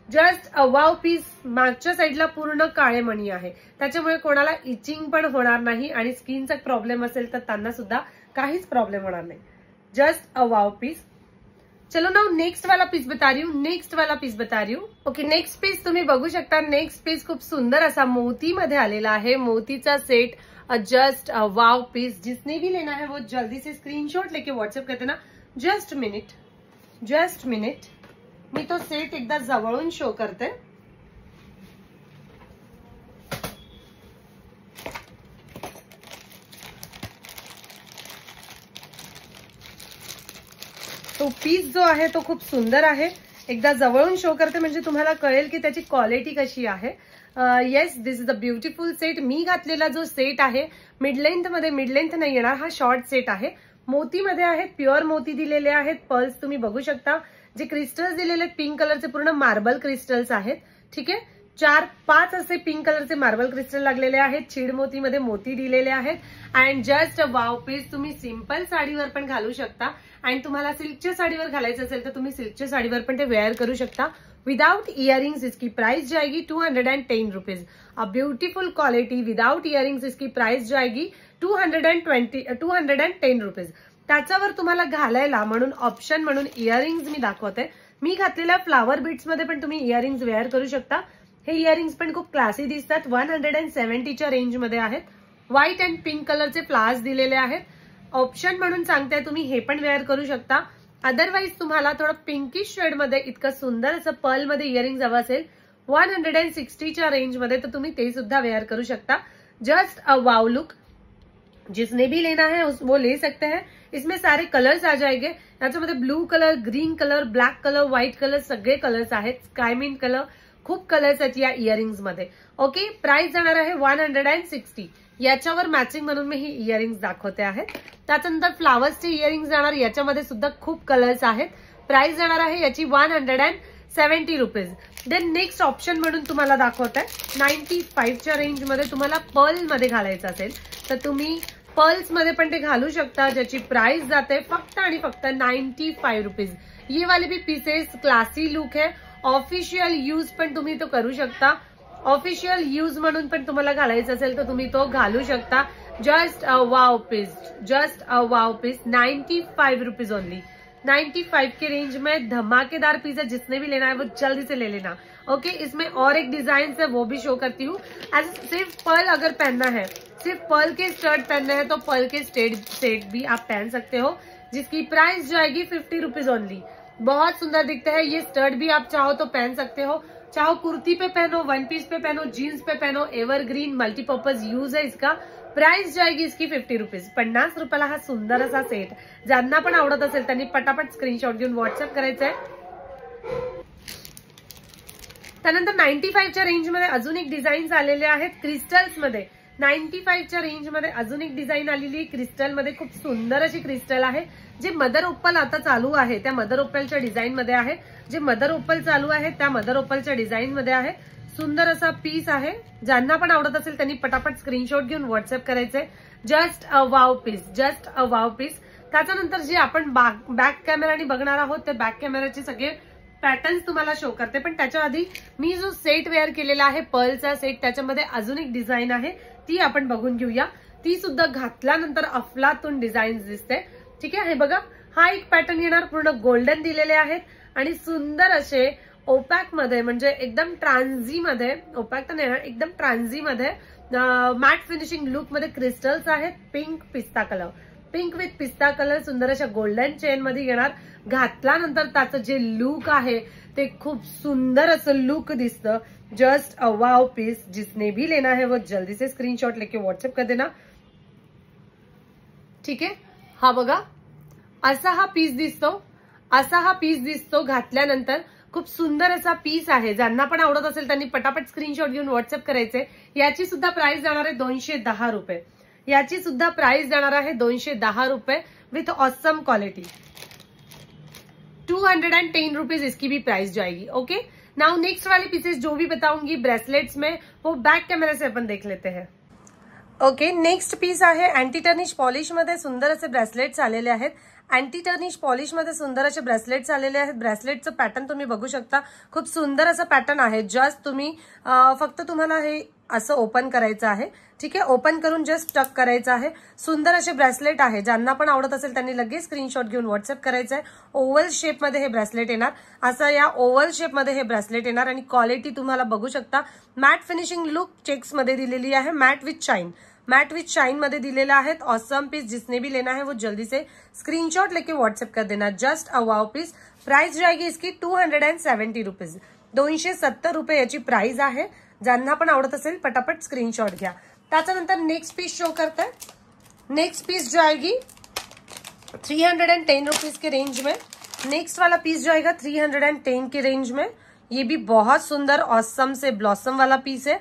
A: जस्ट अ वाव पीस, मागच्या साईडला पूर्ण काळे मणी आहे, त्याच्यामुळे कोणाला इचिंग पण होणार नाही आणि स्किनचा प्रॉब्लेम असेल तर त्यांना सुद्धा काहीच प्रॉब्लेम होणार नाही। Just a wow piece. चलो नाउ नेक्स्ट वाला पीस बता रही हूँ, नेक्स्ट वाला पीस बता रही हूँ। ओके, नेक्स्ट पीस तुम्ही बघू शकता, नेक्स्ट पीस खूप सुंदर असा मोतीमध्ये आलेला आहे, मोतीचा set, just a wow piece. जिसने भी लेना है वो जल्दी से स्क्रीनशॉट लेके व्हाट्सएप कर देना। जस्ट मिनिट, जस्ट मिनिट, मी तो सेट एकदा जवळून शो करते। तो पीस जो आहे तो खूप सुंदर आहे, एकदा जवळून शो करते म्हणजे तुम्हाला कळेल की त्याची क्वालिटी कशी आहे। Yes, this is a beautiful set. मी घातलेला जो सेट आहे मिड लेंथ मध्ये, मिड लेंथ नाही येणार, हा शॉर्ट सेट आहे, मोतीमध्ये आहेत, प्युअर मोती दिलेले आहेत, पर्ल्स तुम्ही बघू शकता, जे क्रिस्टल्स दिलेले आहेत पिंक कलरचे पूर्ण मार्बल क्रिस्टल्स आहेत, ठीक आहे। 4-5 असे पिंक कलरचे मार्बल क्रिस्टल लागलेले आहेत, छीड मोतीमध्ये मोती दिलेले आहेत and just a wow piece. तुम्ही सिंपल साडीवर पण घालू शकता आणि तुम्हाला सिल्कच्या साडीवर घालायचं असेल तर तुम्ही सिल्कच्या साडीवर पण ते वेअर करू शकता विदाउट इयरिंग्स। इसकी प्राइस जाएगी 210 rupees. A beautiful quality without earrings, इसकी प्राइस जाएगी 210 रुपीज। त्याच्यावर तुम्हाला घालायला म्हणून ऑप्शन म्हणून इयरिंग्स मी दाखवते। मी घातलेल्या फ्लावर बीट्स मध्ये पण तुम्ही इयरिंग्स वेअर करू शकता। हे इयरिंग्स पण खूप क्लासी दिसतात, 170च्या रेंज मध्ये आहेत, व्हाईट अँड पिंक कलरचे फ्लावर्स दिलेले आहेत। ऑप्शन म्हणून सांगते, तुम्ही हे पण वेअर करू शकता। अदरवाईज तुम्हाला थोडं पिंकिश शेड मध्ये इतकं सुंदर असं पर्ल मध्ये इयरिंग्स हवं असेल 160च्या रेंज मध्ये तर तुम्ही ते सुद्धा वेअर करू शकता। जस्ट अ वाव लुक, जिसने भी लेना है वो ले सकते हैं। इसमें सारे कलर्स आ जाएंगे, याच्यामध्ये blue colour, green colour, black colour, white colour, सगळे कलर्स आहेत, स्काय मिंट कलर, खूप कलर्स आहेत या इयरिंग्स मध्ये। ओके, प्राइस जाणार आहे 160। याच्यावर मॅचिंग म्हणून मी ही इयरिंग्स दाखवते आहेत। त्याच्यानंतर फ्लावर्सचे इयरिंग्स जाणार, याच्यामध्ये सुद्धा खूप कलर्स आहेत, प्राइस जाणार आहे याची 170 रुपीज। देन नेक्स्ट ऑप्शन म्हणून तुम्हाला दाखवत आहे 95च्या रेंज मध्ये तुम्हाला पर्ल मध्ये घालायचं असेल तर तुम्ही पर्ल्स मध्ये पण ते घालू शकता, ज्याची प्राइस जाते फक्त आणि फक्त 95 रुपीज। ये वाले भी पीसेस क्लासी लुक है, ऑफिशियल यूज पण तुम्ही तो करू शकता, ऑफिशियल यूज म्हणून पण तुम्हाला घालायचं असेल तर तुम्ही तो घालू शकता। Just a wow piece, just a wow piece, 95 rupees only. 95 के रेंज में धमाकेदार पीस है, जिसने भी लेना है वो जल्दी से ले लेना। ओके, इसमें और एक डिजाइन है वो भी शो करती हूँ। सिर्फ पर्ल अगर पहनना है, सिर्फ पर्ल के स्टड पहनने हैं तो पर्ल के सेट भी आप पहन सकते हो, जिसकी प्राइस जाएगी 50 रुपीज ओनली। बहुत सुंदर दिखते हैं ये स्टड भी, आप चाहो तो पहन सकते हो, चाहो कुर्ती पे पहनो, वन पीस पे पहनो, जीन्स पे पहनो, एवरग्रीन मल्टीपर्पज यूज है इसका। प्राइस जाएगी इसकी 50 रुपीज। 50 रुपयाला हा सुंदर असा सेट, ज्यांना पण आवडत असेल त्यांनी पटापट स्क्रीनशॉट घेऊन व्हॉट्सअप करायचा आहे। त्यानंतर 95च्या रेंज मध्ये अजून एक डिझाईन्स आलेले आहेत क्रिस्टल्स मध्ये। 95च्या रेंज मध्ये अजून एक डिझाईन आलेली क्रिस्टल मध्ये, खूप सुंदर अशी क्रिस्टल आहे, जे मदर ओप्पल आता चालू आहे त्या मदर ओप्पलच्या डिझाईन मध्ये आहे, जे मदर ओप्पल चालू आहे त्या मदर ओप्पलच्या डिझाईन मध्ये आहे। सुंदर असा पीस आहे, ज्यांना पण आवडत असेल त्यांनी पटापट स्क्रीनशॉट घेऊन व्हॉट्सअप करायचंय। Just a wow piece, just a wow piece. त्याच्यानंतर जे आपण बॅक कॅमेराने बघणार आहोत ते बॅक कॅमेराचे सगळे पॅटर्न्स तुम्हाला शो करते, पण त्याच्या आधी मी जो सेट वेअर केलेला आहे पर्लचा सेट, त्याच्यामध्ये अजून एक डिझाईन आहे ती आपण बघून घेऊया। ती सुद्धा घातल्यानंतर अफलातून डिझाईन दिसते। ठीक आहे, हे बघा हा एक पॅटर्न येणार, पूर्ण गोल्डन दिलेले आहेत आणि सुंदर असे ओपॅक मध्ये म्हणजे एकदम ट्रान्झी मध्ये, ओपॅक तर नाही एकदम ट्रान्झी मध्ये मॅट फिनिशिंग लुक मध्ये क्रिस्टल्स आहेत. पिंक पिस्ता कलर, पिंक विथ पिस्ता कलर सुंदर अशा गोल्डन चेन मध्ये येणार. घातल्यानंतर त्याचं जे लुक आहे ते खूप सुंदर असं लुक दिसतं. Just a wow piece. जिसने भी लेना है वो जल्दी से स्क्रीनशॉट लेके व्हाट्सएप कर देना. ठीक आहे, हा बघा असा हा पीस दिसतो, असा हा पीस दिसतो घातल्यानंतर. खूप सुंदर असा पीस आहे. ज्यांना पण आवडत असेल त्यांनी पटापट स्क्रीनशॉट घेऊन व्हॉट्सअप करायचे. याची सुद्धा प्राइस जाणार आहे 210 रुपये. याची सुद्धा प्राइस जाणार आहे 210 रुपये विथ ऑसम क्वालिटी. 210 रुपीज इसकी भी प्राइस जाएगी. ओके, नाउ नेक्स्ट वाली पीसेस जो भी बताऊंगी ब्रेसलेट्स में वो बैक कैमरा से अपन देख लेते हैं. ओके, नेक्स्ट पीस आहे अँटी टर्निश पॉलिश मध्ये सुंदर असे ब्रेसलेट्स आलेले आहेत. अँटी टर्निश पॉलिश मध्ये सुंदर असे ब्रेसलेट्स आलेले आहेत. ब्रेसलेटचं पॅटर्न तुम्ही बघू शकता, खूप सुंदर असं पॅटर्न आहे. जस्ट तुम्ही फक्त तुम्हाला हे असं ओपन करायचं आहे. ठीक आहे, ओपन करून जस्ट टक करायचं आहे. सुंदर असे ब्रेसलेट आहे. ज्यांना पण आवडत असेल त्यांनी लगेच स्क्रीनशॉट घेऊन व्हॉट्सअप करायचं आहे. ओव्हल शेपमध्ये हे ब्रेसलेट येणार, असं या ओव्हल शेपमध्ये हे ब्रेसलेट येणार आणि क्वालिटी तुम्हाला बघू शकता. मॅट फिनिशिंग लुक चेक्स मध्ये दिलेली आहे. Matte with shine, matte with shine मध्ये दिलेला आहेत. Awesome piece. जिसने भी लेना है वो जल्दी से स्क्रीनशॉट लेके व्हाट्सएप कर देना. Just a wow piece. Price जाएगी इसकी 270 रुपीज. 270 रुपये याची प्राइस आहे. ज्यांना पण आवडत असेल पटापट स्क्रीनशॉट घ्या. त्याच्यानंतर नेक्स्ट पीस शो करते हैं. नेक्स्ट पीस जाएगी 310 रुपीज के रेंज में. नेक्स्ट वाला पीस जाएगा 310 के रेंज में. ये भी बहुत सुंदर ऑसम से ब्लॉसम वाला पीस है.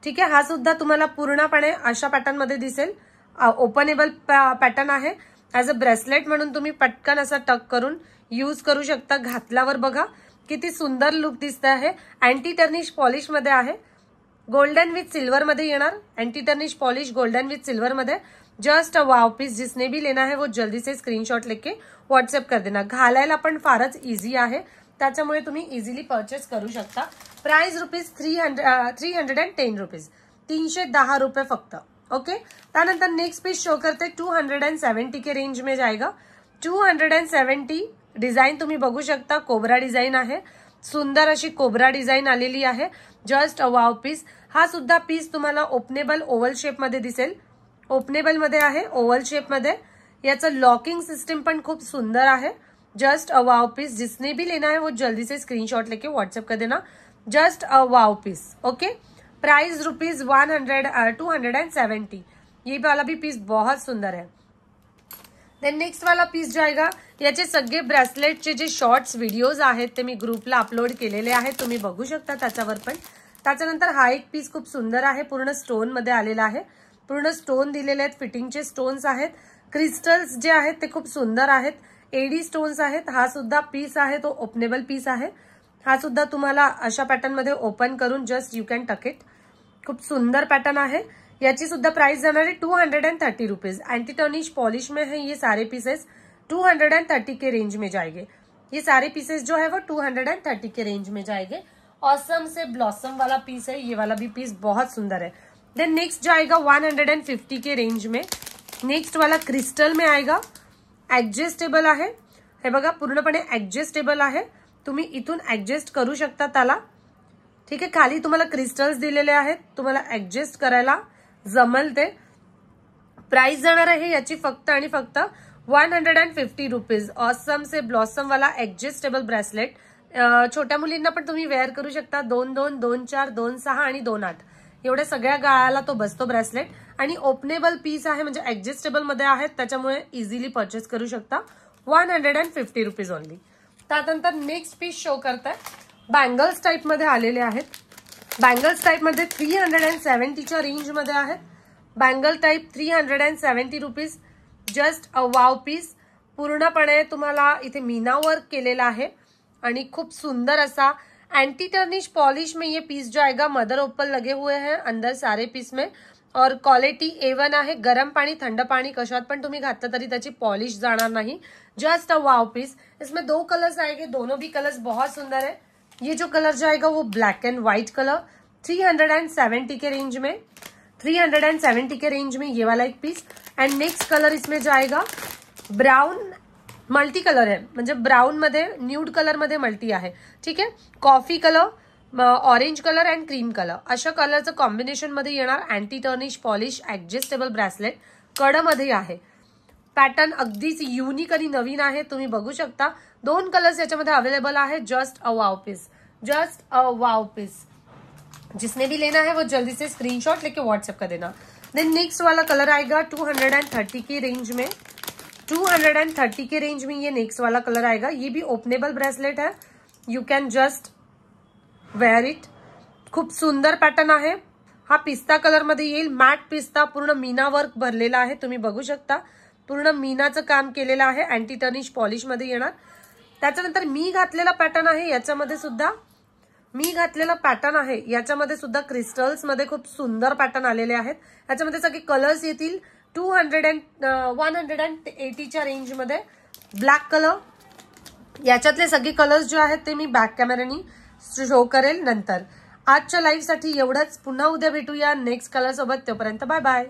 A: ठीक आहे, हा सुद्धा तुम्हाला पूर्णपणे अशा पॅटर्न मध्ये दिसेल. ओपनेबल पॅटर्न आहे. ऍज अ ब्रेसलेट म्हणून तुम्ही पटकन असा टक करून यूज करू शकता. घातल्यावर बघा किती सुंदर लुक दिसत आहे. अँटी टर्निश पॉलिश मध्ये आहे. गोल्डन विथ सिल्वर मध्ये येणार. Anti tarnish polish golden with silver मध्ये. Just a wow piece. जिसने भी लेना है वो जल्दी से स्क्रीनशॉट लेके व्हाट्सएप कर देना. घालायला पण फारच इझी आहे, त्याच्यामुळे तुम्ही इझिली परचेस करू शकता. Price rupees 310 rupees. 310 रुपये फक्त. ओके, त्यानंतर नेक्स्ट पीस शो करते 270 के रेंज में जाएगा. 270 डिझाईन तुम्ही बघू शकता. कोबरा डिझाईन आहे. सुंदर अशी कोबरा डिझाईन आलेली आहे. Just a wow piece. हा सुद्धा पीस तुम्हाला ओपनेबल ओव्हल शेप मध्ये दिसेल. ओपनेबल मध्ये आहे, ओव्हल शेप मध्ये. याचं लॉकिंग सिस्टम पण खूप सुंदर आहे. Just a wow piece. जिसने भी लेना है वो जल्दी से स्क्रीनशॉट लेके व्हाट्सएप कर देना. Just a wow piece. Okay, price rupees 270. ये वाला भी पीस बहुत सुंदर है. देन नेक्स्ट वाला पीस जाएगा. याचे सगळे ब्रेसलेटचे जे शॉर्ट्स व्हिडिओज आहेत ते मी ग्रुपला अपलोड केलेले आहेत, तुम्ही बघू शकता त्याच्यावर पण. त्याच्यानंतर हा एक पीस खूप सुंदर आहे. पूर्ण स्टोन मध्ये आलेला आहे. पूर्ण स्टोन दिलेले आहेत. फिटिंगचे स्टोन्स आहेत. क्रिस्टल्स जे आहेत ते खूप सुंदर आहेत. एडी स्टोन्स आहेत. हा सुद्धा पीस आहे तो ओपनेबल पीस आहे. हा सुद्धा तुम्हाला अशा पॅटर्न मध्ये ओपन करून जस्ट यू कॅन टक इट. खूप सुंदर पॅटर्न आहे. याची सुद्धा प्राइस जाणार आहे 230 रुपीज. एंटी टर्निश पॉलिश में है ये सारे पीसेस. 230 के रेंज में जाएंगे. ये सारे पीसेस जो है वो 230 के रेंज में जाएंगे. ऑसम से ब्लॉसम वाला पीस है. ये वाला भी पीस बहुत सुंदर है. देन नेक्स्ट जाएगा 150 के रेंज में. नेक्स्ट वाला क्रिस्टल में आएगा. ऍडजस्टेबल आहे. हे बघा पूर्णपणे ऍडजस्टेबल आहे. तुम्ही इथून ऍडजस्ट करू शकता त्याला. ठीक आहे, खाली तुम्हाला क्रिस्टल्स दिलेले आहेत. तुम्हाला ऍडजस्ट करायला जमल ते. प्राइस जाणार आहे याची फक्त आणि फक्त 150 रुपीज. ऑसम से ब्लॉसम वाला ऍडजस्टेबल ब्रेसलेट. छोट्या मुलींना पण तुम्ही वेअर करू शकता. 2-2, 2-4, 2-6 आणि 2-8 एवढ्या सगळ्या गाळाला तो बसतो ब्रेसलेट. आणि ओपनेबल पीस आहे म्हणजे ऍडजस्टेबल मध्ये आहेत, त्याच्यामुळे इझिली परचेस करू शकता. 150 रुपीज ओनली. त्यानंतर नेक्स्ट पीस शो करताय. बँगल्स टाइप मध्ये आलेले आहेत. बँगल्स टाइप मध्ये 370च्या रेंज मध्ये आहेत. Bangle type 370 rupees. Just a wow piece. पूर्णपणे तुम्हाला इथे मीना वर्क केलेला आहे आणि खूप सुंदर असा एंटी टर्निश पॉलिश में ये पीस जो आएगा. मदर ओपल लगे हुए हैं अंदर सारे पीस में और क्वालिटी A1 आहे. गरम पाणी थंड पाणी कशात पण तुम्ही घातलं तरी त्याची पॉलिश जाणार नाही. Just a wow piece. इसमें 2 कलर्स आएंगे. दोनों भी कलर्स बहुत सुंदर है. ये जो कलर जाएगा वो ब्लैक एंड व्हाइट कलर. 370 के रेंज में. 370 के रेंज में ये वाला एक पीस. एंड नेक्स्ट कलर इसमें जाएगा ब्राऊन मल्टी कलर आहे, म्हणजे ब्राऊन मध्ये न्यूड कलर मध्ये मल्टी आहे. ठीक आहे, coffee colour, orange colour and cream colour अशा कलरचं कॉम्बिनेशन मध्ये येणार. Anti tarnish polish adjustable bracelet कडमध्ये आहे. पॅटर्न अगदीच युनिक आणि नवीन आहे, तुम्ही बघू शकता. 2 कलर्स याच्यामध्ये अवेलेबल आहे. Just a wow piece, just a wow piece. जिसने भी लेना है वो जल्दी से स्क्रीनशॉट लेके व्हाट्सएप कर देना. देन नेक्स्ट वाला कलर आएगा 230 की रेंज में. 230 के रेंज में ये नेक्स्ट वाला कलर आएगा. ये भी ओपनेबल ब्रेसलेट है, you can just wear it. खूप सुंदर पॅटर्न आहे. हा पिस्ता कलर मध्ये येईल, मॅट पिस्ता. पूर्ण मीना वर्क भरलेला आहे, तुम्ही बघू शकता. पूर्ण मीनाचं काम केलेलं आहे. अँटी टर्निश पॉलिश मध्ये येणार. त्याच्यानंतर मी घातलेला पॅटर्न आहे, याच्यामध्ये सुद्धा क्रिस्टल्स मध्ये खूप सुंदर पॅटर्न आलेले आहेत. याच्यामध्ये सगळे कलर्स येतील. 180च्या रेंज मध्ये ब्लॅक कलर. याच्यातले सगळे कलर्स जे आहेत ते मी बॅक कॅमेरानी शो करेल नंतर. आजच्या लाईव्ह साठी एवढंच. पुन्हा उद्या भेटूया नेक्स्ट कलर सोबत. तोपर्यंत बाय बाय.